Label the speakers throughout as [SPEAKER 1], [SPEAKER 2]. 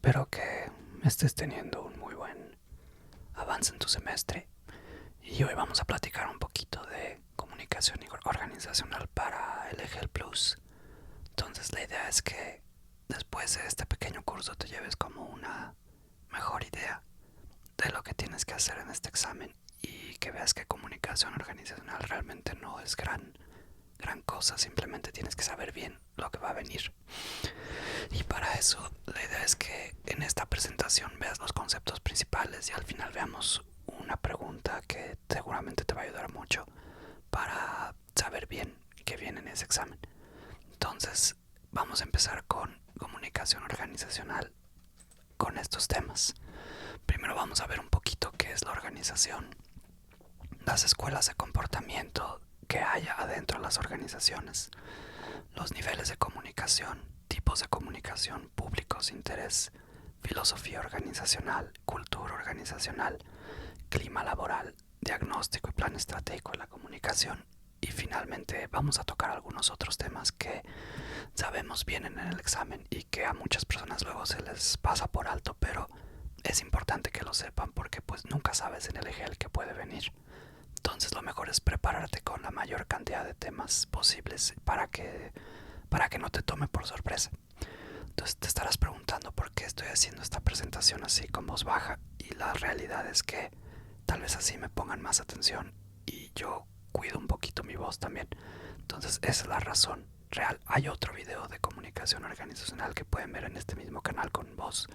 [SPEAKER 1] espero que estés teniendo un muy buen avance en tu semestre y hoy vamos a platicar un poquito de comunicación organizacional para el EGEL Plus. Entonces la idea es que después de este pequeño curso te lleves como una mejor idea de lo que tienes que hacer en este examen y que veas que comunicación organizacional realmente no es gran cosa, simplemente tienes que saber bien lo que va a venir. Y para eso la idea es que en esta presentación veas los conceptos principales y al final veamos una pregunta que seguramente te va a ayudar mucho para saber bien qué viene en ese examen. Entonces vamos a empezar con comunicación organizacional con estos temas. Primero vamos a ver un poquito qué es la organización, las escuelas de comportamiento que haya adentro de las organizaciones, los niveles de comunicación, tipos de comunicación, públicos, interés, filosofía organizacional, cultura organizacional, clima laboral, diagnóstico y plan estratégico de la comunicación. Y finalmente vamos a tocar algunos otros temas que sabemos vienen en el examen y que a muchas personas luego se les pasa por alto, pero es importante que lo sepan porque pues nunca sabes en el EGEL que puede venir. Entonces lo mejor es prepararte con la mayor cantidad de temas posibles para que no te tome por sorpresa. Entonces te estarás preguntando por qué estoy haciendo esta presentación así con voz baja, y la realidad es que tal vez así me pongan más atención y yo cuido un poquito mi voz también. Entonces esa es la razón real. Hay otro video de comunicación organizacional que pueden ver en este mismo canal con voz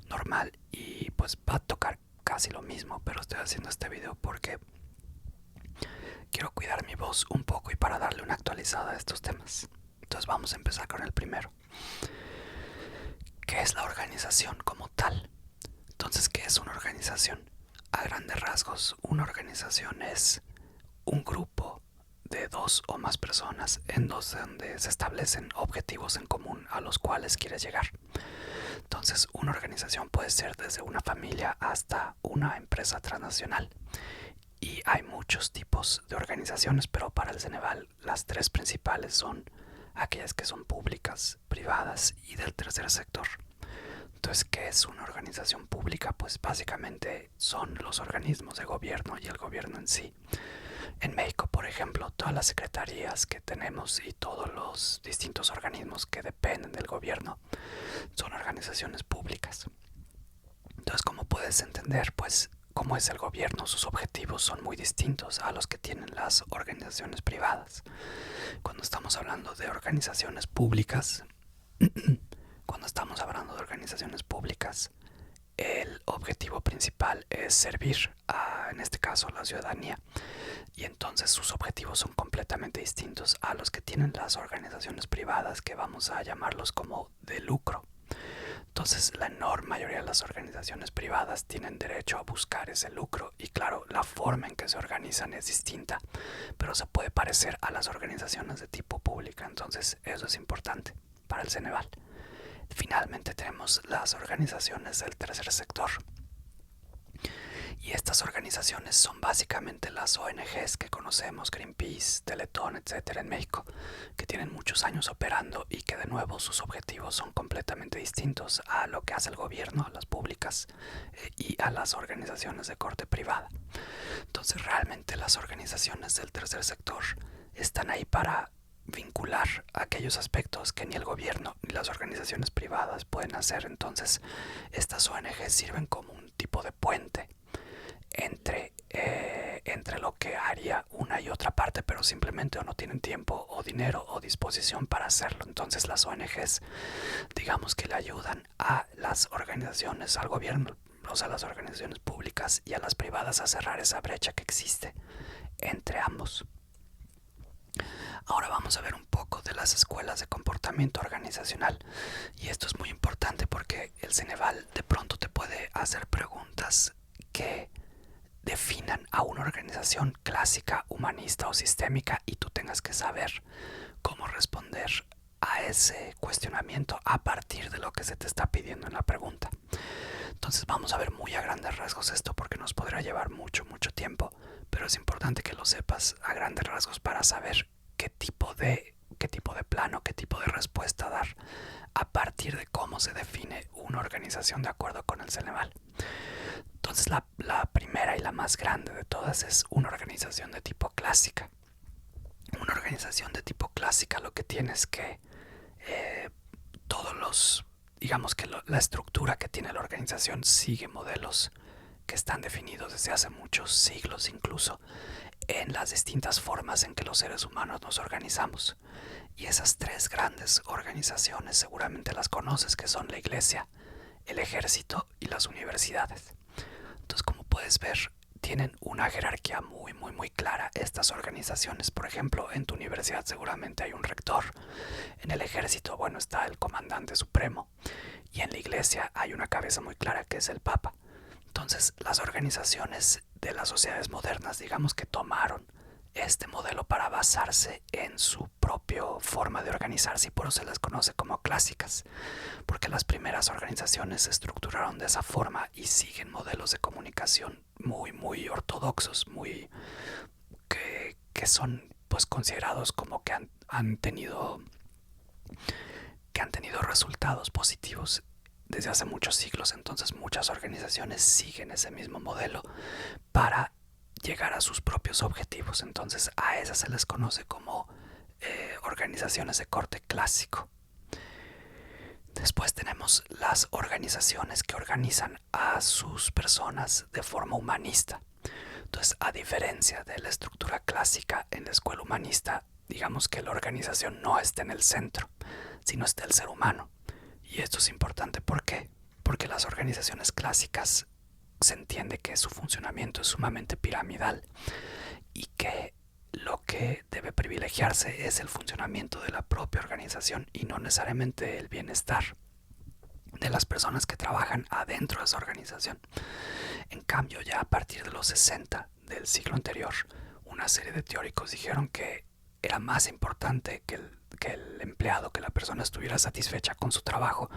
[SPEAKER 1] normal y pues va a tocar casi lo mismo, pero estoy haciendo este video porque quiero cuidar mi voz un poco y para darle una actualizada a estos temas. Entonces vamos a empezar con el primero. ¿Qué es la organización como tal? Entonces, ¿qué es una organización? A grandes rasgos, una organización es un grupo de dos o más personas en donde se establecen objetivos en común a los cuales quieres llegar. Entonces, una organización puede ser desde una familia hasta una empresa transnacional. Y hay muchos tipos de organizaciones, pero para el Ceneval las tres principales son aquellas que son públicas, privadas y del tercer sector. Entonces, ¿qué es una organización pública? Pues básicamente son los organismos de gobierno y el gobierno en sí. En México, por ejemplo, todas las secretarías que tenemos y todos los distintos organismos que dependen del gobierno son organizaciones públicas. Entonces, como puedes entender, pues cómo es el gobierno, sus objetivos son muy distintos a los que tienen las organizaciones privadas. Cuando estamos hablando de organizaciones públicas, el objetivo principal es servir a, en este caso, la ciudadanía. Y entonces sus objetivos son completamente distintos a los que tienen las organizaciones privadas, que vamos a llamarlos como de lucro. Entonces la enorme mayoría de las organizaciones privadas tienen derecho a buscar ese lucro y claro, la forma en que se organizan es distinta, pero se puede parecer a las organizaciones de tipo pública. Entonces eso es importante para el Ceneval. Finalmente tenemos las organizaciones del tercer sector. Y estas organizaciones son básicamente las ONGs que conocemos, Greenpeace, Teletón, etcétera, en México, que tienen muchos años operando y que de nuevo sus objetivos son completamente distintos a lo que hace el gobierno, a las públicas y a las organizaciones de corte privada. Entonces realmente las organizaciones del tercer sector están ahí para vincular aquellos aspectos que ni el gobierno ni las organizaciones privadas pueden hacer. Entonces estas ONGs sirven como un tipo de puente entre lo que haría una y otra parte, pero simplemente o no tienen tiempo o dinero o disposición para hacerlo. Entonces las ONGs, digamos que le ayudan a las organizaciones, al gobierno, o sea, a las organizaciones públicas y a las privadas a cerrar esa brecha que existe entre ambos. Ahora vamos a ver un poco de las escuelas de comportamiento organizacional, y esto es muy importante porque el Ceneval de pronto te puede hacer preguntas que definan a una organización clásica, humanista o sistémica y tú tengas que saber cómo responder a ese cuestionamiento a partir de lo que se te está pidiendo en la pregunta. Entonces vamos a ver muy a grandes rasgos esto porque nos podrá llevar mucho tiempo, pero es importante que lo sepas a grandes rasgos para saber qué tipo de qué tipo de plano, qué tipo de respuesta dar a partir de cómo se define una organización de acuerdo con el Ceneval. Entonces la primera y la más grande de todas es una organización de tipo clásica. Una organización de tipo clásica lo que tiene es que todos los, digamos que la estructura que tiene la organización sigue modelos que están definidos desde hace muchos siglos, incluso en las distintas formas en que los seres humanos nos organizamos. Y esas tres grandes organizaciones seguramente las conoces, que son la iglesia, el ejército y las universidades. Entonces, como puedes ver, tienen una jerarquía muy clara estas organizaciones. Por ejemplo, en tu universidad seguramente hay un rector. En el ejército, bueno, está el comandante supremo. Y en la iglesia hay una cabeza muy clara que es el papa. Entonces, las organizaciones de las sociedades modernas, digamos que tomaron este modelo para basarse en su propia forma de organizarse, y por eso se las conoce como clásicas, porque las primeras organizaciones se estructuraron de esa forma y siguen modelos de comunicación muy ortodoxos, que son pues considerados como que han tenido resultados positivos desde hace muchos siglos. Entonces muchas organizaciones siguen ese mismo modelo para llegar a sus propios objetivos. Entonces a esas se les conoce como organizaciones de corte clásico. Después tenemos las organizaciones que organizan a sus personas de forma humanista. Entonces, a diferencia de la estructura clásica en la escuela humanista, digamos que la organización no está en el centro, sino está el ser humano. Y esto es importante, ¿por qué? Porque las organizaciones clásicas se entiende que su funcionamiento es sumamente piramidal y que lo que debe privilegiarse es el funcionamiento de la propia organización y no necesariamente el bienestar de las personas que trabajan adentro de esa organización. En cambio, ya a partir de los 60 del siglo anterior, una serie de teóricos dijeron que era más importante que el empleado, que la persona estuviera satisfecha con su trabajo,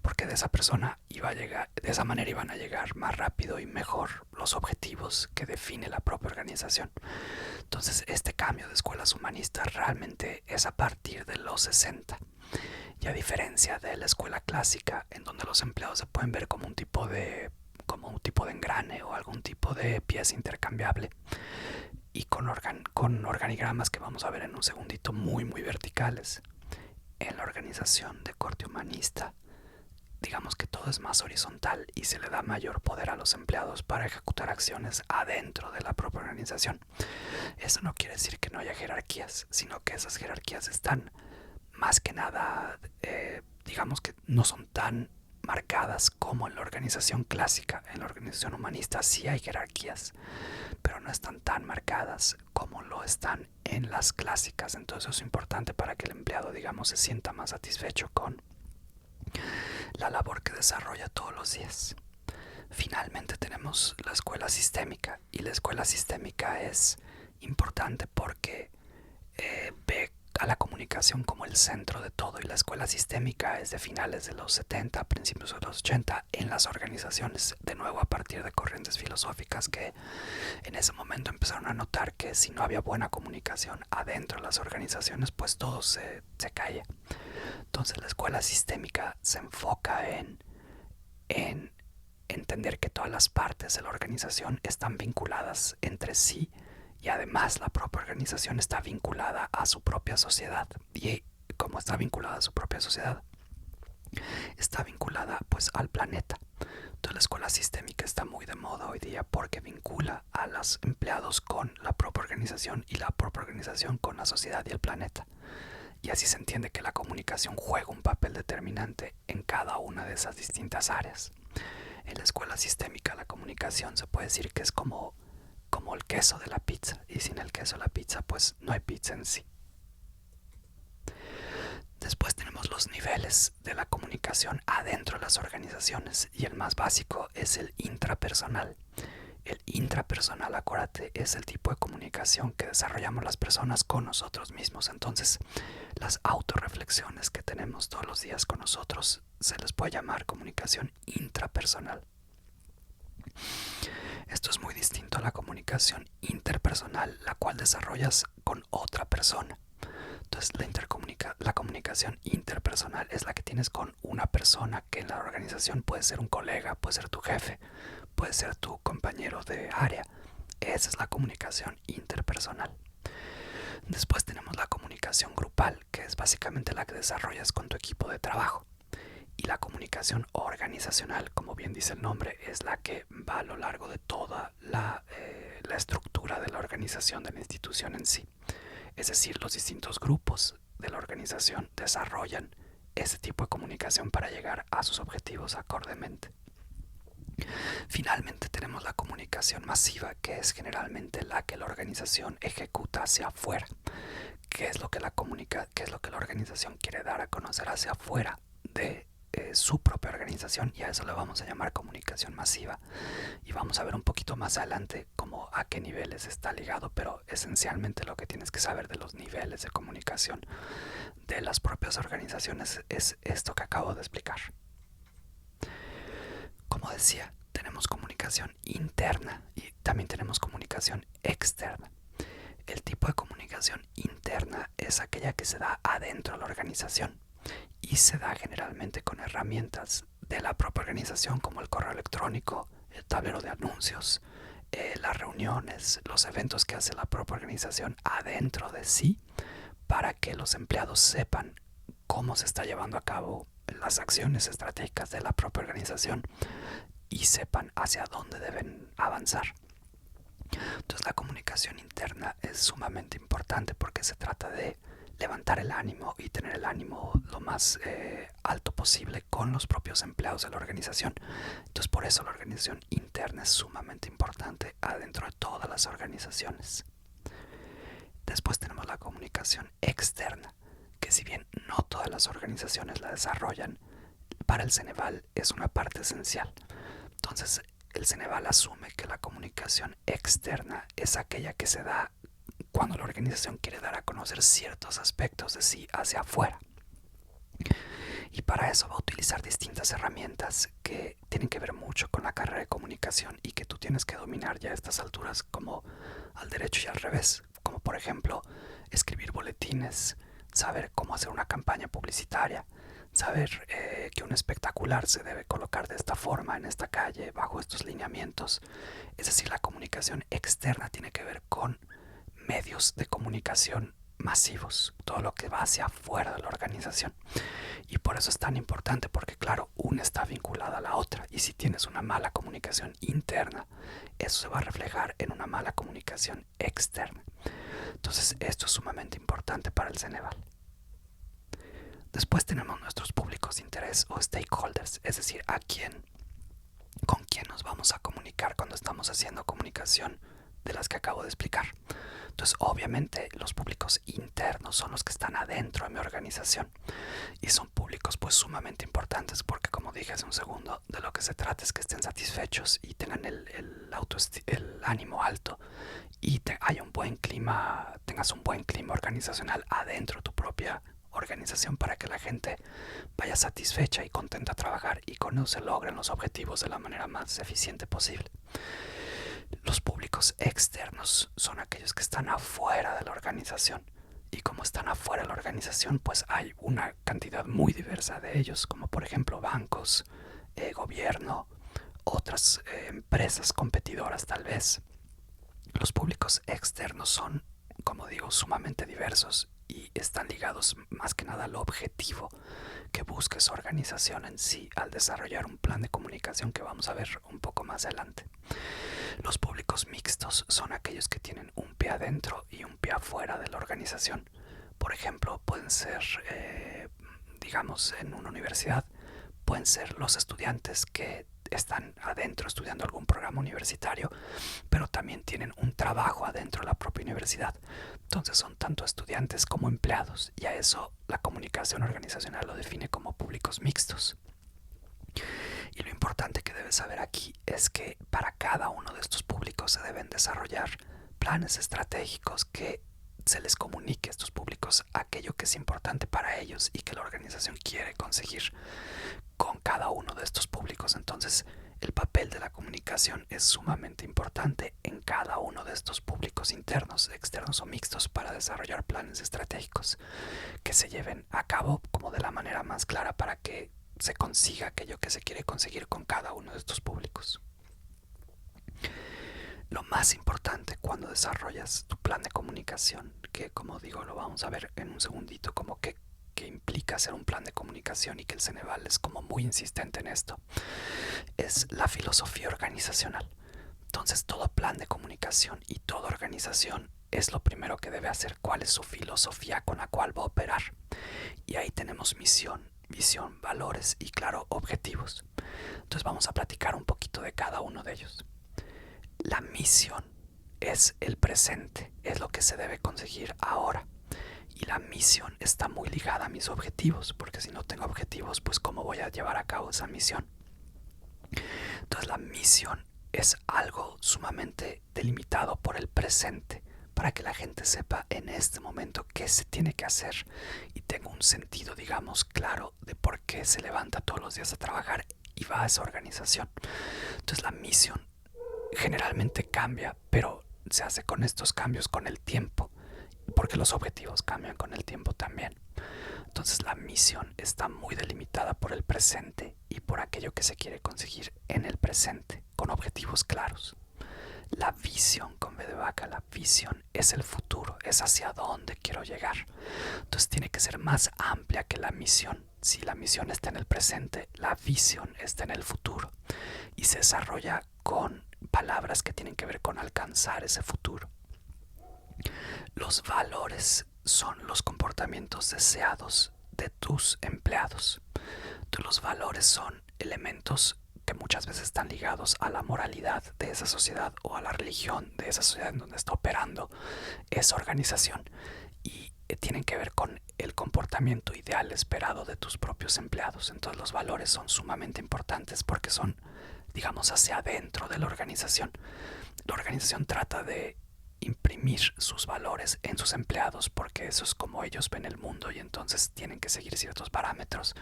[SPEAKER 1] porque de esa manera iban a llegar más rápido y mejor los objetivos que define la propia organización. Entonces, este cambio de escuelas humanistas realmente es a partir de los 60. Y a diferencia de la escuela clásica, en donde los empleados se pueden ver como un tipo de engrane o algún tipo de pieza intercambiable, y con organigramas que vamos a ver en un segundito muy verticales. En la organización de corte humanista, digamos que todo es más horizontal y se le da mayor poder a los empleados para ejecutar acciones adentro de la propia organización. Eso no quiere decir que no haya jerarquías, sino que esas jerarquías están más que nada, digamos que no son tan marcadas como en la organización clásica. En la organización humanista sí hay jerarquías, pero no están tan marcadas como lo están en las clásicas. Entonces eso es importante para que el empleado, digamos, se sienta más satisfecho con la labor que desarrolla todos los días. Finalmente tenemos la escuela sistémica, y la escuela sistémica es importante porque ve a la comunicación como el centro de todo, y la escuela sistémica es de finales de los 70, principios de los 80 en las organizaciones, de nuevo a partir de corrientes filosóficas que en ese momento empezaron a notar que si no había buena comunicación adentro de las organizaciones, pues todo se caía. Entonces la escuela sistémica se enfoca en entender que todas las partes de la organización están vinculadas entre sí, y además la propia organización está vinculada a su propia sociedad. Y como está vinculada a su propia sociedad, está vinculada pues al planeta. Entonces la escuela sistémica está muy de moda hoy día porque vincula a los empleados con la propia organización y la propia organización con la sociedad y el planeta. Y así se entiende que la comunicación juega un papel determinante en cada una de esas distintas áreas. En la escuela sistémica la comunicación se puede decir que es como el queso de la pizza, y sin el queso de la pizza pues no hay pizza en sí. Después tenemos los niveles de la comunicación adentro de las organizaciones, y el más básico es el intrapersonal. El intrapersonal, acuérdate, es el tipo de comunicación que desarrollamos las personas con nosotros mismos. Entonces, las autorreflexiones que tenemos todos los días con nosotros se les puede llamar comunicación intrapersonal. Esto es muy distinto a la comunicación interpersonal, la cual desarrollas con otra persona. Entonces la comunicación interpersonal es la que tienes con una persona que en la organización puede ser un colega, puede ser tu jefe, puede ser tu compañero de área. Esa es la comunicación interpersonal. Después tenemos la comunicación grupal, que es básicamente la que desarrollas con tu equipo de trabajo. Y la comunicación organizacional, como bien dice el nombre, es la que va a lo largo de toda la estructura de la organización, de la institución en sí. Es decir, los distintos grupos de la organización desarrollan ese tipo de comunicación para llegar a sus objetivos acordemente. Finalmente tenemos la comunicación masiva, que es generalmente la que la organización ejecuta hacia afuera. ¿Qué es lo que la organización quiere dar a conocer hacia afuera de su propia organización? Y a eso le vamos a llamar comunicación masiva. Y vamos a ver un poquito más adelante cómo a qué niveles está ligado, pero esencialmente lo que tienes que saber de los niveles de comunicación de las propias organizaciones es esto que acabo de explicar. Como decía, tenemos comunicación interna y también tenemos comunicación externa. El tipo de comunicación interna es aquella que se da adentro de la organización y se da generalmente con herramientas de la propia organización como el correo electrónico, el tablero de anuncios, las reuniones, los eventos que hace la propia organización adentro de sí para que los empleados sepan cómo se está llevando a cabo las acciones estratégicas de la propia organización y sepan hacia dónde deben avanzar. Entonces la comunicación interna es sumamente importante porque se trata de levantar el ánimo y tener el ánimo lo más alto posible con los propios empleados de la organización. Entonces por eso la organización interna es sumamente importante adentro de todas las organizaciones. Después tenemos la comunicación externa, que si bien no todas las organizaciones la desarrollan, para el Ceneval es una parte esencial. Entonces el Ceneval asume que la comunicación externa es aquella que se da cuando la organización quiere dar a conocer ciertos aspectos de sí hacia afuera. Y para eso va a utilizar distintas herramientas que tienen que ver mucho con la carrera de comunicación y que tú tienes que dominar ya a estas alturas, como al derecho y al revés, como por ejemplo escribir boletines, saber cómo hacer una campaña publicitaria, saber que un espectacular se debe colocar de esta forma en esta calle bajo estos lineamientos. Es decir, la comunicación externa tiene que ver con medios de comunicación masivos, todo lo que va hacia afuera de la organización. Y por eso es tan importante, porque claro, una está vinculada a la otra, y si tienes una mala comunicación interna, eso se va a reflejar en una mala comunicación externa. Entonces esto es sumamente importante para el Ceneval. Después tenemos nuestros públicos de interés o stakeholders, es decir, con quién nos vamos a comunicar cuando estamos haciendo comunicación de las que acabo de explicar. Entonces, obviamente, los públicos internos son los que están adentro de mi organización y son públicos pues sumamente importantes porque, como dije hace un segundo, de lo que se trata es que estén satisfechos y tengan el ánimo alto y haya un buen clima, tengas un buen clima organizacional adentro de tu propia organización para que la gente vaya satisfecha y contenta a trabajar y con eso se logren los objetivos de la manera más eficiente posible. Los públicos externos son aquellos que están afuera de la organización y como están afuera de la organización pues hay una cantidad muy diversa de ellos, como por ejemplo bancos, gobierno, otras empresas competidoras tal vez. Los públicos externos son, como digo, sumamente diversos y están ligados más que nada al objetivo que busca esa organización en sí al desarrollar un plan de comunicación que vamos a ver un poco más adelante. Los públicos mixtos son aquellos que tienen un pie adentro y un pie afuera de la organización. Por ejemplo, pueden ser, digamos, en una universidad, pueden ser los estudiantes que están adentro estudiando algún programa universitario, pero también tienen un trabajo adentro de la propia universidad. Entonces son tanto estudiantes como empleados y a eso la comunicación organizacional lo define como públicos mixtos. Y lo importante que debes saber aquí es que para cada uno de estos públicos se deben desarrollar planes estratégicos que se les comunique a estos públicos aquello que es importante para ellos y que la organización quiere conseguir con cada uno de estos públicos. Entonces El papel de la comunicación es sumamente importante en cada uno de estos públicos internos, externos o mixtos para desarrollar planes estratégicos que se lleven a cabo como de la manera más clara para que se consiga aquello que se quiere conseguir con cada uno de estos públicos. Lo más importante cuando desarrollas tu plan de comunicación, que como digo lo vamos a ver en un segundito, como que implica hacer un plan de comunicación y que el Ceneval es como muy insistente en esto, es la filosofía organizacional. Entonces todo plan de comunicación y toda organización es lo primero que debe hacer, cuál es su filosofía con la cual va a operar. Y ahí tenemos misión, visión, valores y claro, objetivos. Entonces vamos a platicar un poquito de cada uno de ellos. La misión es el presente, es lo que se debe conseguir ahora. Y la misión está muy ligada a mis objetivos, porque si no tengo objetivos, pues cómo voy a llevar a cabo esa misión. Entonces la misión es algo sumamente delimitado por el presente, para que la gente sepa en este momento qué se tiene que hacer y tenga un sentido, digamos, claro de por qué se levanta todos los días a trabajar y va a esa organización. Entonces la misión generalmente cambia, pero se hace con estos cambios con el tiempo, porque los objetivos cambian con el tiempo también. Entonces la misión está muy delimitada por el presente y por aquello que se quiere conseguir en el presente, con objetivos claros. La visión con B de vaca, la visión es el futuro, es hacia dónde quiero llegar. Entonces tiene que ser más amplia que la misión. Si la misión está en el presente, la visión está en el futuro y se desarrolla con palabras que tienen que ver con alcanzar ese futuro. Los valores son los comportamientos deseados de tus empleados. Entonces, los valores son elementos que muchas veces están ligados a la moralidad de esa sociedad o a la religión de esa sociedad en donde está operando esa organización y tienen que ver con el comportamiento ideal esperado de tus propios empleados. Entonces los valores son sumamente importantes porque son, digamos, hacia adentro de la organización. La organización trata de imprimir sus valores en sus empleados porque eso es como ellos ven el mundo y entonces tienen que seguir ciertos parámetros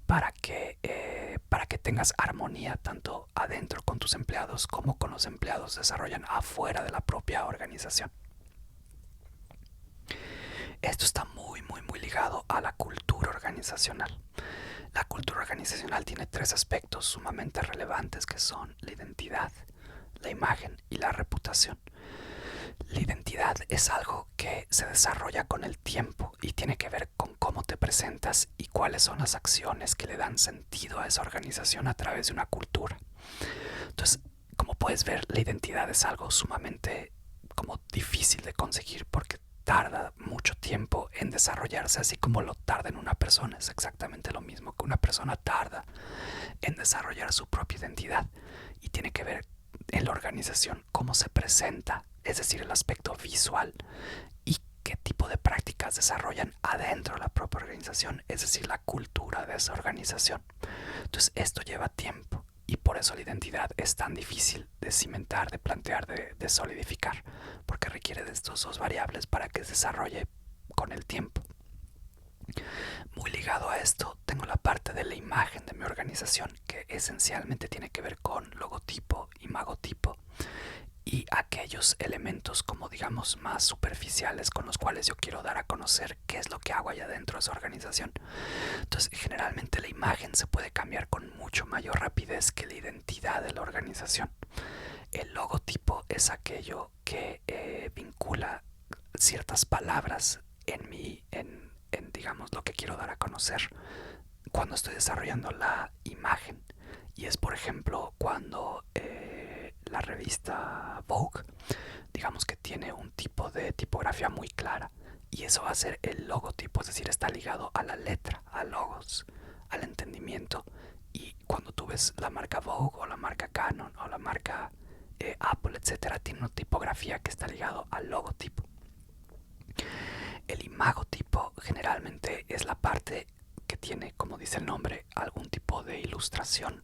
[SPEAKER 1] para que tengas armonía tanto adentro con tus empleados como con los empleados desarrollan afuera de la propia organización. Esto está muy ligado a la cultura organizacional. La cultura organizacional tiene tres aspectos sumamente relevantes que son la identidad, la imagen y la reputación. La identidad es algo que se desarrolla con el tiempo y tiene que ver con cómo te presentas y cuáles son las acciones que le dan sentido a esa organización a través de una cultura. Entonces, como puedes ver, la identidad es algo sumamente como difícil de conseguir porque tarda mucho tiempo en desarrollarse, así como lo tarda en una persona. Es exactamente lo mismo que una persona tarda en desarrollar su propia identidad y tiene que ver en la organización cómo se presenta, es decir, el aspecto visual y qué tipo de prácticas desarrollan adentro de la propia organización, es decir, la cultura de esa organización. Entonces esto lleva tiempo y por eso la identidad es tan difícil de cimentar, de plantear, de solidificar, porque requiere de estos dos variables para que se desarrolle con el tiempo. Muy ligado a esto tengo la parte de la imagen de mi organización, que esencialmente tiene que ver con logotipo, imagotipo y aquellos elementos como digamos más superficiales con los cuales yo quiero dar a conocer qué es lo que hago allá dentro de esa organización. Entonces generalmente la imagen se puede cambiar con mucho mayor rapidez que la identidad de la organización. El logotipo es aquello que vincula ciertas palabras en digamos lo que quiero dar a conocer cuando estoy desarrollando la imagen. Y es por ejemplo cuando la revista Vogue, digamos que tiene un tipo de tipografía muy clara y eso va a ser el logotipo, es decir, está ligado a la letra, a logos, al entendimiento. Y cuando tú ves la marca Vogue o la marca Canon o la marca Apple, etcétera, tiene una tipografía que está ligado al logotipo. El imagotipo generalmente es la parte que tiene, como dice el nombre, algún tipo de ilustración,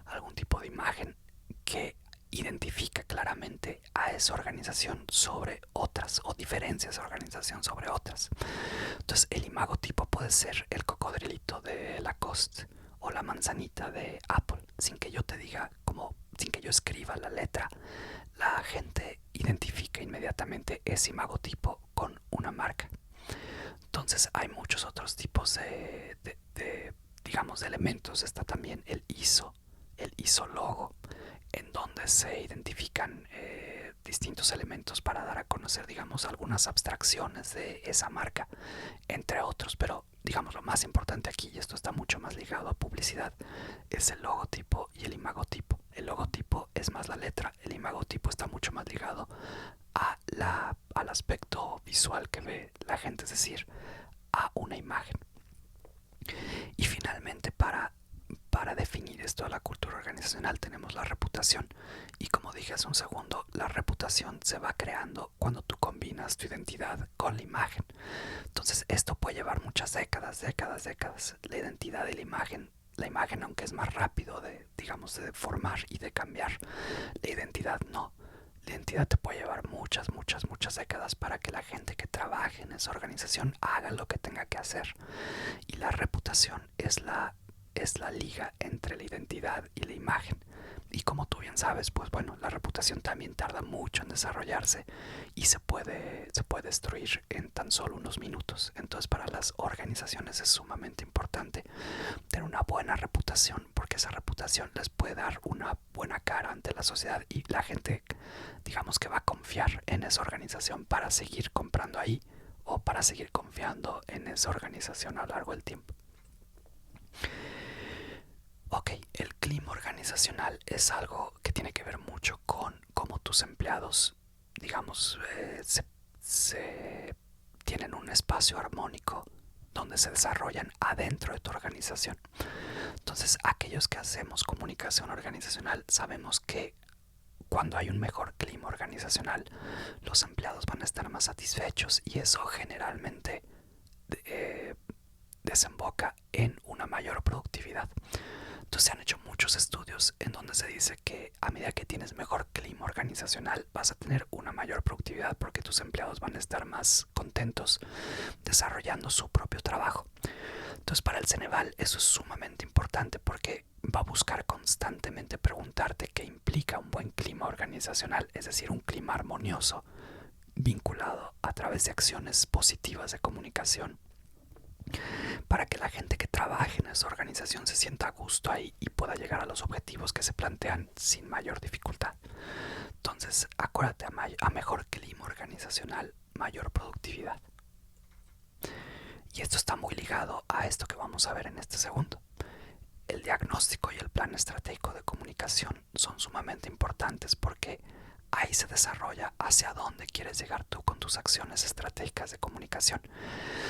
[SPEAKER 1] algún tipo de imagen que identifica claramente a esa organización sobre otras o diferencia esa organización sobre otras. Entonces el imagotipo puede ser el cocodrilito de Lacoste o la manzanita de Apple, sin que yo te diga como yo escriba la letra, la gente identifica inmediatamente ese imagotipo con una marca. Entonces hay muchos otros tipos digamos, de elementos. Está también el ISO logo, en donde se identifican distintos elementos para dar a conocer, digamos, algunas abstracciones de esa marca, entre otros. Pero digamos, lo más importante aquí, y esto está mucho más ligado a publicidad, es el logotipo y el imagotipo. El logotipo es más la letra, el imagotipo está mucho más ligado al aspecto visual que ve la gente, es decir, a una imagen. Y finalmente, para definir esto de la cultura organizacional, tenemos la reputación. Y como dije hace un segundo, la reputación se va creando cuando tú combinas tu identidad con la imagen. Entonces esto puede llevar muchas décadas. La identidad y la imagen, aunque es más rápido digamos, de formar y de cambiar, la identidad no. La identidad te puede llevar muchas décadas para que la gente que trabaje en esa organización haga lo que tenga que hacer. Y la reputación es la liga entre la identidad y la imagen. Y como tú bien sabes, pues bueno, la reputación también tarda mucho en desarrollarse y se puede destruir en tan solo unos minutos. Entonces, para las organizaciones es sumamente importante tener una buena reputación, porque esa reputación les puede dar una buena cara ante la sociedad y la gente, digamos, que va a confiar en esa organización para seguir comprando ahí o para seguir confiando en esa organización a lo largo del tiempo. Ok, el clima organizacional es algo que tiene que ver mucho con cómo tus empleados, digamos, se tienen un espacio armónico donde se desarrollan adentro de tu organización. Entonces, aquellos que hacemos comunicación organizacional sabemos que cuando hay un mejor clima organizacional, los empleados van a estar más satisfechos y eso generalmente desemboca en una mayor productividad. Entonces se han hecho muchos estudios en donde se dice que a medida que tienes mejor clima organizacional vas a tener una mayor productividad porque tus empleados van a estar más contentos desarrollando su propio trabajo. Entonces para el Ceneval eso es sumamente importante porque va a buscar constantemente preguntarte qué implica un buen clima organizacional, es decir, un clima armonioso vinculado a través de acciones positivas de comunicación, para que la gente que trabaje en esa organización se sienta a gusto ahí y pueda llegar a los objetivos que se plantean sin mayor dificultad. Entonces, acuérdate, a mejor clima organizacional, mayor productividad. Y esto está muy ligado a esto que vamos a ver en este segundo. El diagnóstico y el plan estratégico de comunicación son sumamente importantes porque ahí se desarrolla hacia dónde quieres llegar tú con tus acciones estratégicas de comunicación.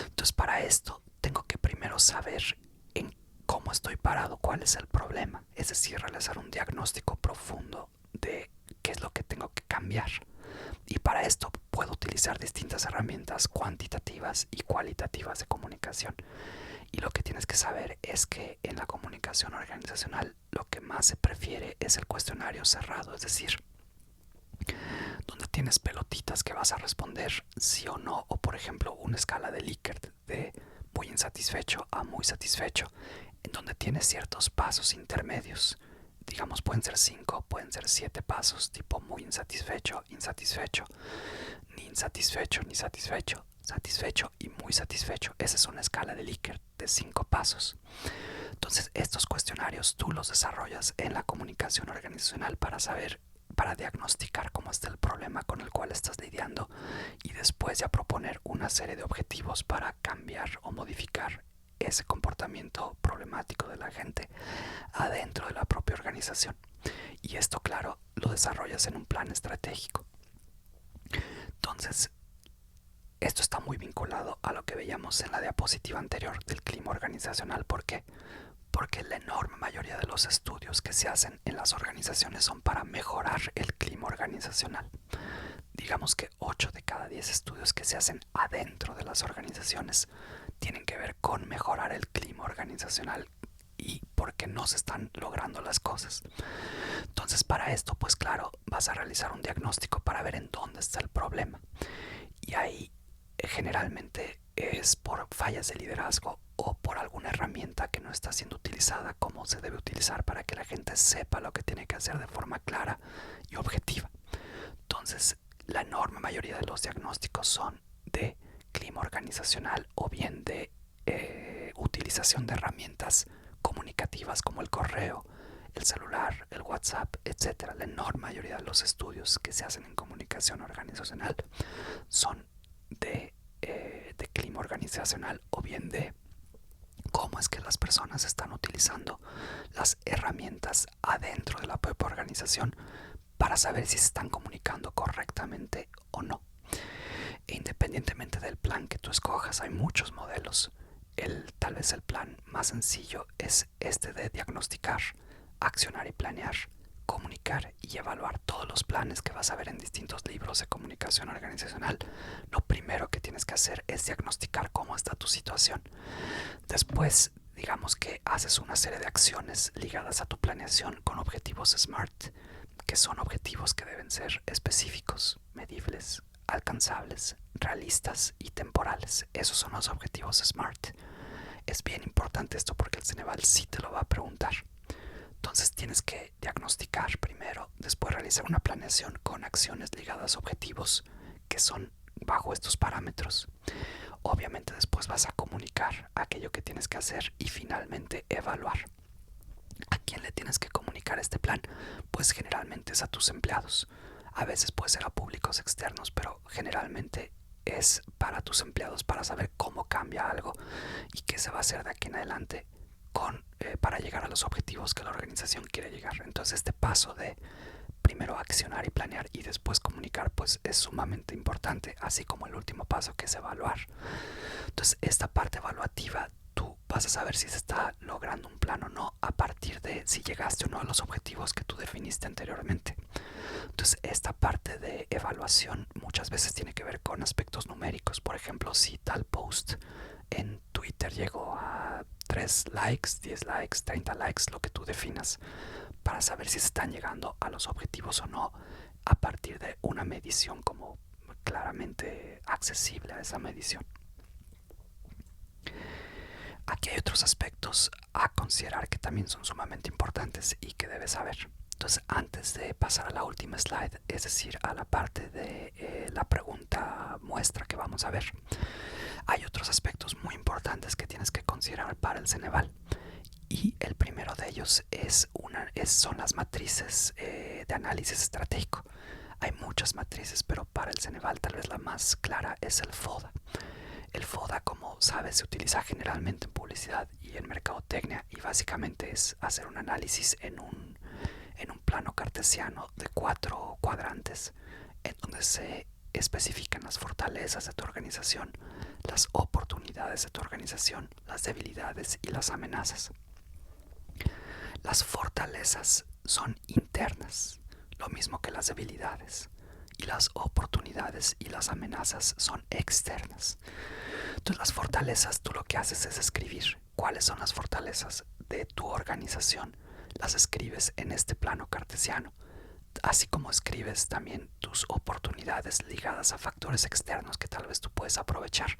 [SPEAKER 1] Entonces, para esto tengo que primero saber en cómo estoy parado, cuál es el problema, es decir, realizar un diagnóstico profundo de qué es lo que tengo que cambiar. Y para esto puedo utilizar distintas herramientas cuantitativas y cualitativas de comunicación. Y lo que tienes que saber es que en la comunicación organizacional lo que más se prefiere es el cuestionario cerrado, es decir, donde tienes pelotitas que vas a responder sí o no, o por ejemplo una escala de Likert de muy insatisfecho a muy satisfecho, en donde tienes ciertos pasos intermedios. Digamos, pueden ser 5, pueden ser 7 pasos, tipo muy insatisfecho, insatisfecho, ni insatisfecho, ni satisfecho, satisfecho y muy satisfecho. Esa es una escala de Likert de 5 pasos. Entonces, estos cuestionarios tú los desarrollas en la comunicación organizacional para diagnosticar cómo está el problema con el cual estás lidiando y después ya proponer una serie de objetivos para cambiar o modificar ese comportamiento problemático de la gente adentro de la propia organización. Y esto, claro, lo desarrollas en un plan estratégico. Entonces, esto está muy vinculado a lo que veíamos en la diapositiva anterior del clima organizacional. ¿Por qué? Porque la enorme mayoría de los estudios que se hacen en las organizaciones son para mejorar el clima organizacional. Digamos que 8 de cada 10 estudios que se hacen adentro de las organizaciones tienen que ver con mejorar el clima organizacional y porque no se están logrando las cosas. Entonces, para esto, pues claro, vas a realizar un diagnóstico para ver en dónde está el problema. Y ahí generalmente es por fallas de liderazgo o por alguna herramienta que no está siendo utilizada como se debe utilizar para que la gente sepa lo que tiene que hacer de forma clara y objetiva. Entonces, la enorme mayoría de los diagnósticos son de clima organizacional o bien de utilización de herramientas comunicativas como el correo, el celular, el WhatsApp, etcétera. La enorme mayoría de los estudios que se hacen en comunicación organizacional son de clima organizacional o bien de cómo es que las personas están utilizando las herramientas adentro de la propia organización para saber si se están comunicando correctamente o no. E independientemente del plan que tú escojas, hay muchos modelos. Tal vez el plan más sencillo es este de diagnosticar, accionar y planear, comunicar y evaluar todos los planes que vas a ver en distintos libros de comunicación organizacional. Lo primero que tienes que hacer es diagnosticar cómo está tu situación. Después, digamos que haces una serie de acciones ligadas a tu planeación con objetivos SMART, que son objetivos que deben ser específicos, medibles, alcanzables, realistas y temporales. Esos son los objetivos SMART. Es bien importante esto porque el Ceneval sí te lo va a preguntar. Entonces tienes que diagnosticar primero, después realizar una planeación con acciones ligadas a objetivos que son bajo estos parámetros. Obviamente después vas a comunicar aquello que tienes que hacer y finalmente evaluar. ¿A quién le tienes que comunicar este plan? Pues generalmente es a tus empleados. A veces puede ser a públicos externos, pero generalmente es para tus empleados, para saber cómo cambia algo y qué se va a hacer de aquí en adelante para llegar a los objetivos que la organización quiere llegar. Entonces este paso de primero accionar y planear y después comunicar pues es sumamente importante, así como el último paso que es evaluar. Entonces esta parte evaluativa tú vas a saber si se está logrando un plan o no a partir de si llegaste o no a los objetivos que tú definiste anteriormente. Entonces esta parte de evaluación muchas veces tiene que ver con aspectos numéricos. Por ejemplo, si tal post en Twitter llegó a 3 likes, 10 likes, 30 likes, lo que tú definas, para saber si se están llegando a los objetivos o no a partir de una medición como claramente accesible a esa medición. Aquí hay otros aspectos a considerar que también son sumamente importantes y que debes saber. Entonces, antes de pasar a la última slide, es decir, a la parte de la pregunta muestra que vamos a ver, hay otros aspectos muy importantes que tienes que considerar para el Ceneval. Y el primero de ellos son las matrices de análisis estratégico. Hay muchas matrices, pero para el Ceneval tal vez la más clara es el FODA. El FODA, como sabes, se utiliza generalmente en publicidad y en mercadotecnia y básicamente es hacer un análisis en un plano cartesiano de 4 cuadrantes en donde se especifican las fortalezas de tu organización, las oportunidades de tu organización, las debilidades y las amenazas. Las fortalezas son internas, lo mismo que las debilidades, y las oportunidades y las amenazas son externas. Entonces las fortalezas, tú lo que haces es escribir cuáles son las fortalezas de tu organización. Las escribes en este plano cartesiano, así como escribes también tus oportunidades ligadas a factores externos que tal vez tú puedes aprovechar.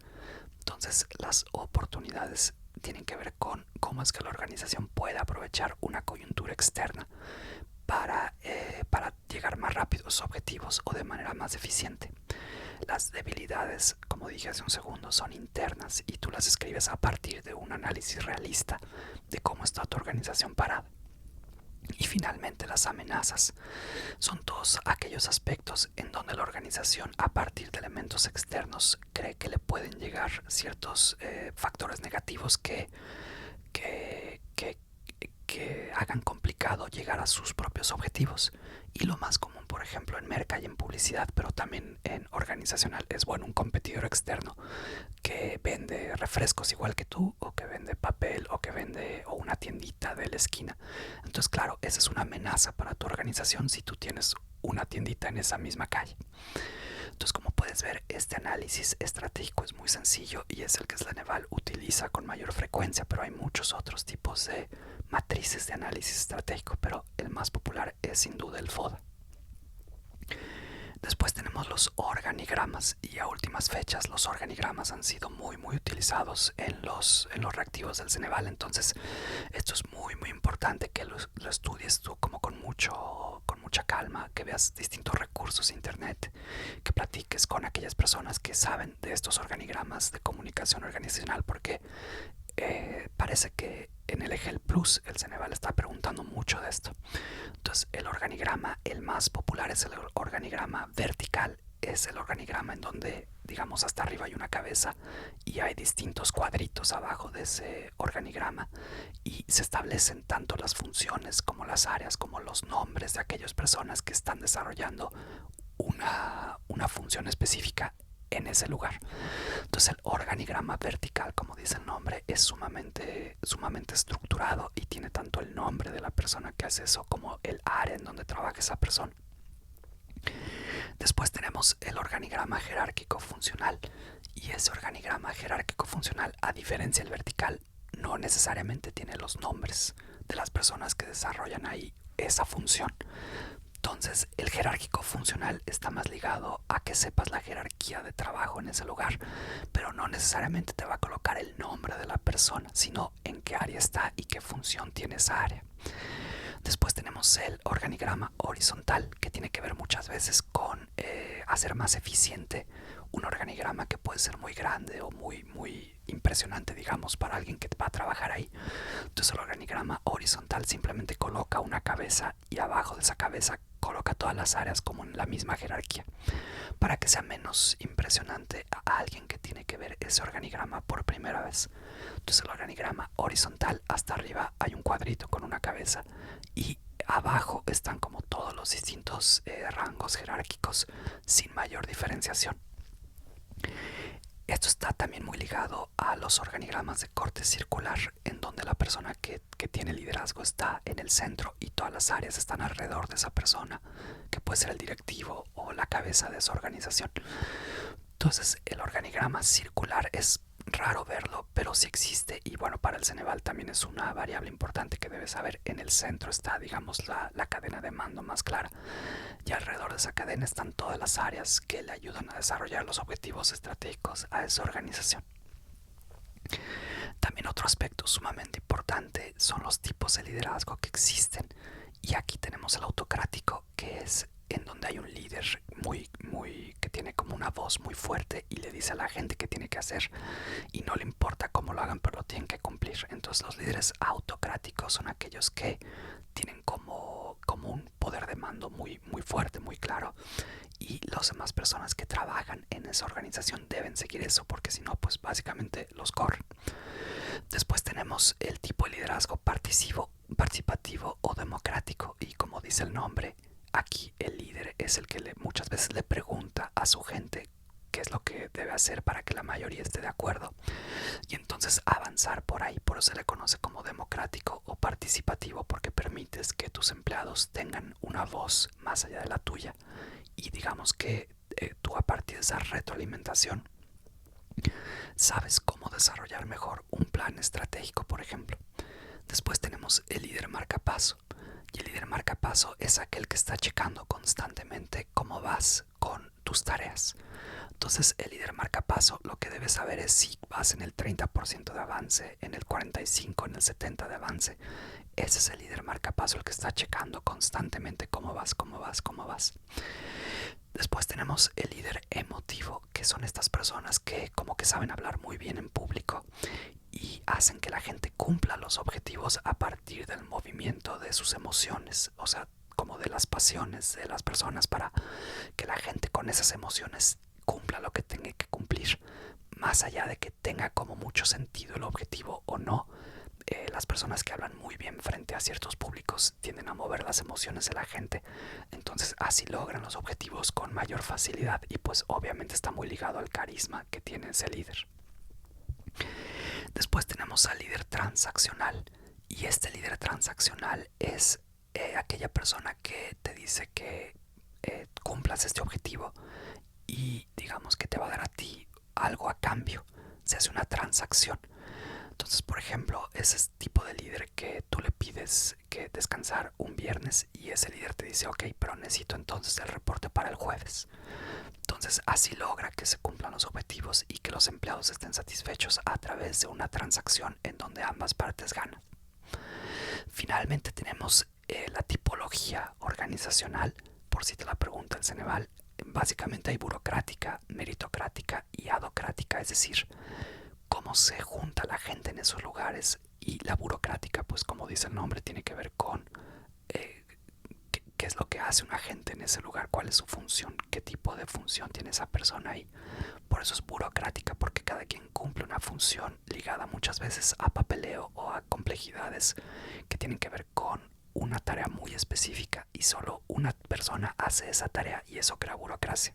[SPEAKER 1] Entonces las oportunidades tienen que ver con cómo es que la organización puede aprovechar una coyuntura externa para llegar más rápido a sus objetivos o de manera más eficiente. Las debilidades, como dije hace un segundo, son internas y tú las escribes a partir de un análisis realista de cómo está tu organización parada. Y finalmente las amenazas son todos aquellos aspectos en donde la organización a partir de elementos externos cree que le pueden llegar ciertos factores negativos que hagan complicado llegar a sus propios objetivos. Y lo más común, por ejemplo, en merca y en publicidad, pero también en organizacional, es bueno un competidor externo que vende refrescos igual que tú, o que vende papel, o que vende una tiendita de la esquina. Entonces, claro, esa es una amenaza para tu organización si tú tienes una tiendita en esa misma calle. Entonces, como puedes ver, este análisis estratégico es muy sencillo y es el que Ceneval utiliza con mayor frecuencia, pero hay muchos otros tipos de matrices de análisis estratégico, pero el más popular es sin duda el FODA. Después tenemos los organigramas y a últimas fechas los organigramas han sido muy utilizados en los reactivos del Ceneval. Entonces esto es muy importante que lo estudies tú como con mucha calma, que veas distintos recursos de internet, que platiques con aquellas personas que saben de estos organigramas de comunicación organizacional, porque parece que en el EGEL Plus el Ceneval está preguntando mucho de esto. Entonces el organigrama, el más popular es el organigrama vertical, es el organigrama en donde, digamos, hasta arriba hay una cabeza y hay distintos cuadritos abajo de ese organigrama y se establecen tanto las funciones como las áreas como los nombres de aquellas personas que están desarrollando una función específica en ese lugar. Entonces el organigrama vertical, como dice el nombre, es sumamente estructurado y tiene tanto el nombre de la persona que hace eso como el área en donde trabaja esa persona. Después tenemos el organigrama jerárquico funcional, y ese organigrama jerárquico funcional, a diferencia del vertical, no necesariamente tiene los nombres de las personas que desarrollan ahí esa función. Entonces el jerárquico funcional está más ligado a que sepas la jerarquía de trabajo en ese lugar, pero no necesariamente te va a colocar el nombre de la persona, sino en qué área está y qué función tiene esa área. Después tenemos el organigrama horizontal, que tiene que ver muchas veces con hacer más eficiente un organigrama que puede ser muy grande o muy impresionante, digamos, para alguien que va a trabajar ahí. Entonces el organigrama horizontal simplemente coloca una cabeza y abajo de esa cabeza coloca todas las áreas como en la misma jerarquía, para que sea menos impresionante a alguien que tiene que ver ese organigrama por primera vez. Entonces el organigrama horizontal, hasta arriba hay un cuadrito con una cabeza y abajo están como todos los distintos rangos jerárquicos sin mayor diferenciación. Esto está también muy ligado a los organigramas de corte circular, en donde la persona que tiene liderazgo está en el centro y todas las áreas están alrededor de esa persona, que puede ser el directivo o la cabeza de esa organización. Entonces el organigrama circular es raro verlo, pero sí existe, y bueno, para el Ceneval también es una variable importante que debes saber. En el centro está, digamos, la cadena de mando más clara, y alrededor de esa cadena están todas las áreas que le ayudan a desarrollar los objetivos estratégicos a esa organización. También otro aspecto sumamente importante son los tipos de liderazgo que existen, y aquí tenemos el autocrático, que es en donde hay un líder que tiene como una voz muy fuerte y le dice a la gente qué tiene que hacer y no le importa cómo lo hagan, pero lo tienen que cumplir. Entonces los líderes autocráticos son aquellos que tienen como un poder de mando muy fuerte, muy claro, y las demás personas que trabajan en esa organización deben seguir eso, porque si no, pues básicamente los corren. Después tenemos el tipo de liderazgo participativo o democrático, y como dice el nombre, aquí el líder es el que muchas veces le pregunta a su gente qué es lo que debe hacer para que la mayoría esté de acuerdo, y entonces avanzar por ahí. Por eso se le conoce como democrático o participativo, porque permites que tus empleados tengan una voz más allá de la tuya, y digamos que tú, a partir de esa retroalimentación, sabes cómo desarrollar mejor un plan estratégico, por ejemplo. Después tenemos el líder marcapaso, y el líder marcapaso es aquel que está checando constantemente cómo vas con tus tareas. Entonces el líder marcapaso lo que debes saber es si vas en el 30% de avance, en el 45%, en el 70% de avance. Ese es el líder marcapaso, el que está checando constantemente cómo vas. Después tenemos el líder emotivo, que son estas personas que como que saben hablar muy bien en público y hacen que la gente cumpla los objetivos a partir del movimiento de sus emociones, o sea, como de las pasiones de las personas, para que la gente con esas emociones cumpla lo que tenga que cumplir, más allá de que tenga como mucho sentido el objetivo o no. Las personas que hablan muy bien frente a ciertos públicos tienden a mover las emociones de la gente, entonces así logran los objetivos con mayor facilidad, y pues obviamente está muy ligado al carisma que tiene ese líder. Después tenemos al líder transaccional, y este líder transaccional es aquella persona que te dice que cumplas este objetivo y digamos que te va a dar a ti algo a cambio. Se hace una transacción. Entonces, por ejemplo, ese es tipo de líder que tú le pides que descansar un viernes y ese líder te dice, ok, pero necesito entonces el reporte para el jueves. Entonces, así logra que se cumplan los objetivos y que los empleados estén satisfechos a través de una transacción en donde ambas partes ganan. Finalmente tenemos la tipología organizacional, por si te la pregunta el Ceneval. Básicamente hay burocrática, meritocrática y adocrática, es decir, cómo se junta la gente en esos lugares. Y la burocrática, pues como dice el nombre, tiene que ver con qué es lo que hace un agente en ese lugar, cuál es su función, qué tipo de función tiene esa persona ahí. Por eso es burocrática, porque cada quien cumple una función ligada muchas veces a papeleo o a complejidades que tienen que ver con una tarea muy específica y solo una persona hace esa tarea y eso crea burocracia.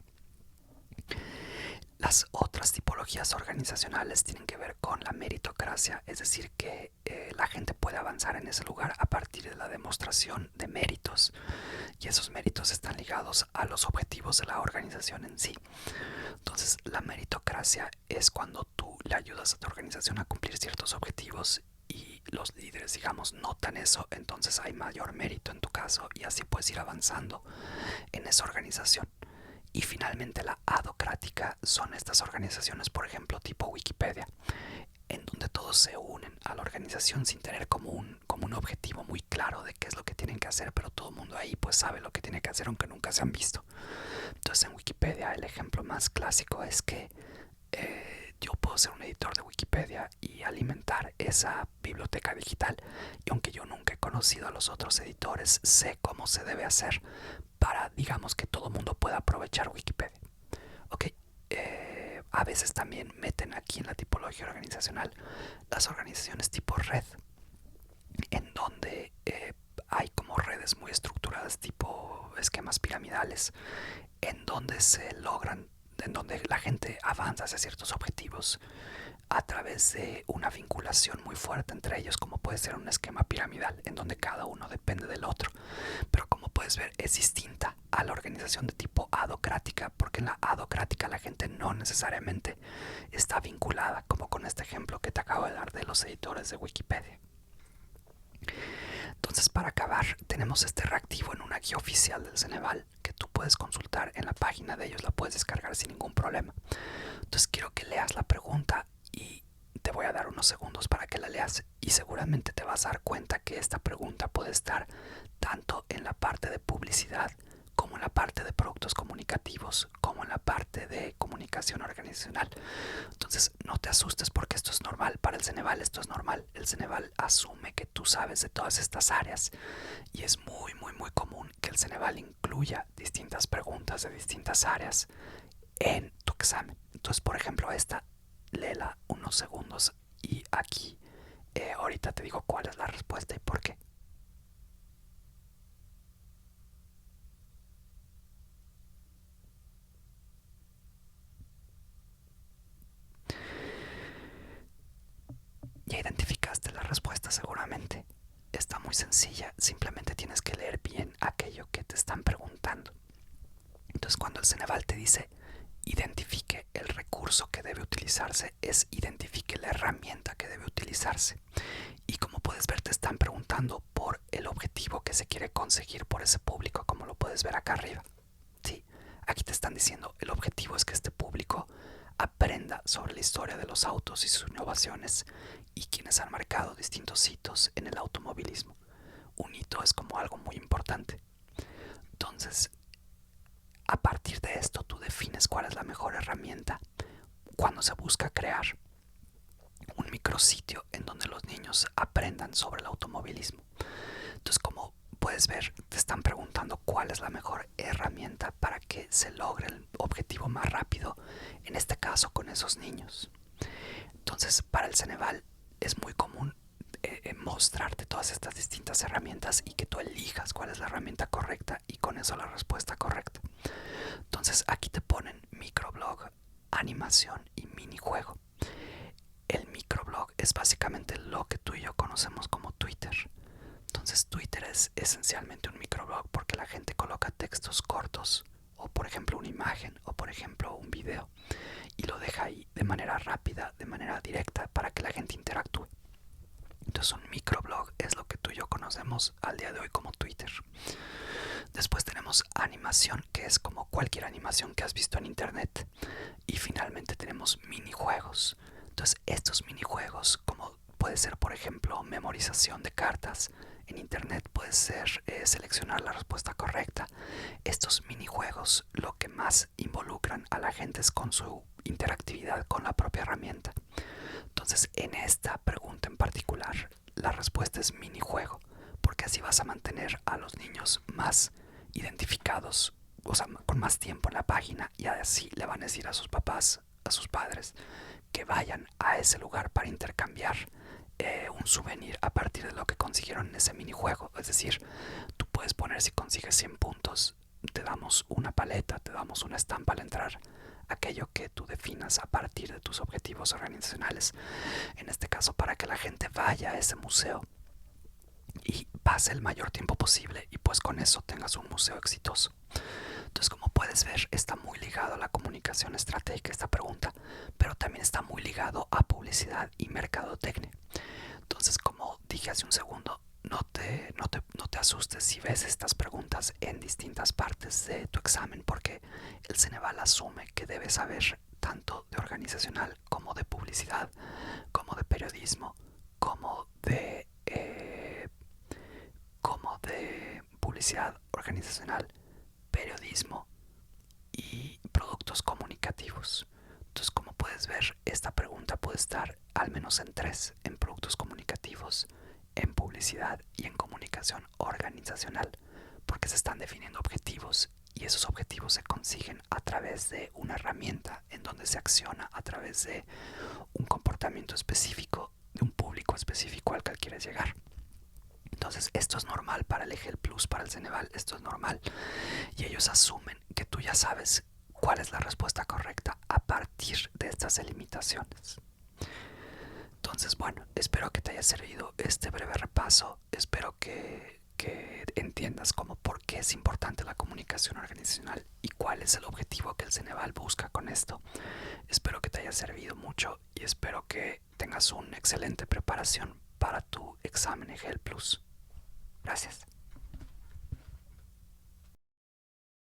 [SPEAKER 1] Las otras tipologías organizacionales tienen que ver con la meritocracia, es decir, que la gente puede avanzar en ese lugar a partir de la demostración de méritos y esos méritos están ligados a los objetivos de la organización en sí. Entonces, la meritocracia es cuando tú le ayudas a tu organización a cumplir ciertos objetivos y los líderes, digamos, notan eso, entonces hay mayor mérito en tu caso y así puedes ir avanzando en esa organización. Y finalmente la adocrática son estas organizaciones, por ejemplo, tipo Wikipedia, en donde todos se unen a la organización sin tener como un objetivo muy claro de qué es lo que tienen que hacer, pero todo el mundo ahí pues sabe lo que tiene que hacer aunque nunca se han visto. Entonces en Wikipedia el ejemplo más clásico es que yo puedo ser un editor de Wikipedia y alimentar esa biblioteca digital y aunque yo nunca he conocido a los otros editores, sé cómo se debe hacer para, digamos, que todo el mundo pueda aprovechar Wikipedia. Ok, a veces también meten aquí en la tipología organizacional las organizaciones tipo red, en donde hay como redes muy estructuradas tipo esquemas piramidales, en donde se logran, en donde la gente avanza hacia ciertos objetivos a través de una vinculación muy fuerte entre ellos, como puede ser un esquema piramidal en donde cada uno depende del otro. Pero como puedes ver, es distinta a la organización de tipo adocrática, porque en la adocrática la gente no necesariamente está vinculada, como con este ejemplo que te acabo de dar de los editores de Wikipedia. Entonces, para acabar, tenemos este reactivo en una guía oficial del Ceneval que tú puedes consultar en la página de ellos, la puedes descargar sin ningún problema. Entonces quiero que leas la pregunta y te voy a dar unos segundos para que la leas y seguramente te vas a dar cuenta que esta pregunta puede estar tanto en la parte de publicidad como en la parte de productos comunicativos, como en la parte de comunicación organizacional. Entonces no te asustes porque esto es normal, para el Ceneval esto es normal. El Ceneval asume que tú sabes de todas estas áreas y es muy común que el Ceneval incluya distintas preguntas de distintas áreas en tu examen. Entonces, por ejemplo, esta, léela unos segundos y aquí ahorita te digo cuál es la respuesta y por qué. Ya identificaste la respuesta seguramente. Está muy sencilla, simplemente tienes que leer bien aquello que te están preguntando. Entonces cuando el Ceneval te dice identifique el recurso que debe utilizarse, es identifique la herramienta que debe utilizarse. Y como puedes ver, te están preguntando por el objetivo que se quiere conseguir por ese público, como lo puedes ver acá arriba. Sí, aquí te están diciendo el objetivo es que este público aprenda sobre la historia de los autos y sus innovaciones y quienes han marcado distintos hitos en el automovilismo. Un hito es como algo muy importante. Entonces, a partir de esto tú defines cuál es la mejor herramienta cuando se busca crear un micrositio en donde los niños aprendan sobre el automovilismo. Entonces, como puedes ver, te están preguntando cuál es la mejor herramienta para que se logre el objetivo más rápido, en este caso con esos niños. Entonces, para el Ceneval es muy común mostrarte todas estas distintas herramientas y que tú elijas cuál es la herramienta correcta y con eso la respuesta correcta. Entonces, aquí te ponen microblog, animación y minijuego. El microblog es básicamente lo que tú y yo conocemos como Twitter. Entonces Twitter es esencialmente un microblog porque la gente coloca textos cortos o por ejemplo una imagen, o por ejemplo un video, y lo deja ahí de manera rápida, de manera directa, para que la gente interactúe. Entonces un microblog es lo que tú y yo conocemos al día de hoy como Twitter. Después tenemos animación, que es como cualquier animación que has visto en internet. Y finalmente tenemos minijuegos. Entonces estos minijuegos, como puede ser por ejemplo memorización de cartas en internet, puede ser seleccionar la respuesta correcta. Estos minijuegos lo que más involucran a la gente es con su interactividad con la propia herramienta. Entonces en esta pregunta en particular la respuesta es minijuego, porque así vas a mantener a los niños más identificados, o sea, con más tiempo en la página, y así le van a decir a sus papás, a sus padres, que vayan a ese lugar para intercambiar un souvenir a partir de lo que consiguieron en ese minijuego. Es decir, tú puedes poner, si consigues 100 puntos, te damos una paleta, te damos una estampa al entrar, aquello que tú definas a partir de tus objetivos organizacionales. En este caso, para que la gente vaya a ese museo y pase el mayor tiempo posible, y pues con eso tengas un museo exitoso. Entonces, como puedes ver, está muy ligado a la comunicación estratégica esta pregunta, pero también está muy ligado a publicidad y mercadotecnia. Entonces, como dije hace un segundo, no te asustes si ves estas preguntas en distintas partes de tu examen, porque el Ceneval asume que debes saber tanto de organizacional como de publicidad, como de periodismo, como de publicidad organizacional, periodismo y productos comunicativos. Entonces, como puedes ver, esta pregunta puede estar al menos en tres: en productos comunicativos, en publicidad y en comunicación organizacional, porque se están definiendo objetivos y esos objetivos se consiguen a través de una herramienta en donde se acciona a través de un comportamiento específico de un público específico al que quieres llegar. Entonces esto es normal para el EGEL Plus, para el Ceneval, esto es normal, y ellos asumen que tú ya sabes cuál es la respuesta correcta a partir de estas delimitaciones. Entonces, bueno, espero que te haya servido este breve repaso, espero que entiendas como por qué es importante la comunicación organizacional y cuál es el objetivo que el Ceneval busca con esto. Espero que te haya servido mucho y espero que tengas una excelente preparación para tu examen EGEL Plus. Gracias.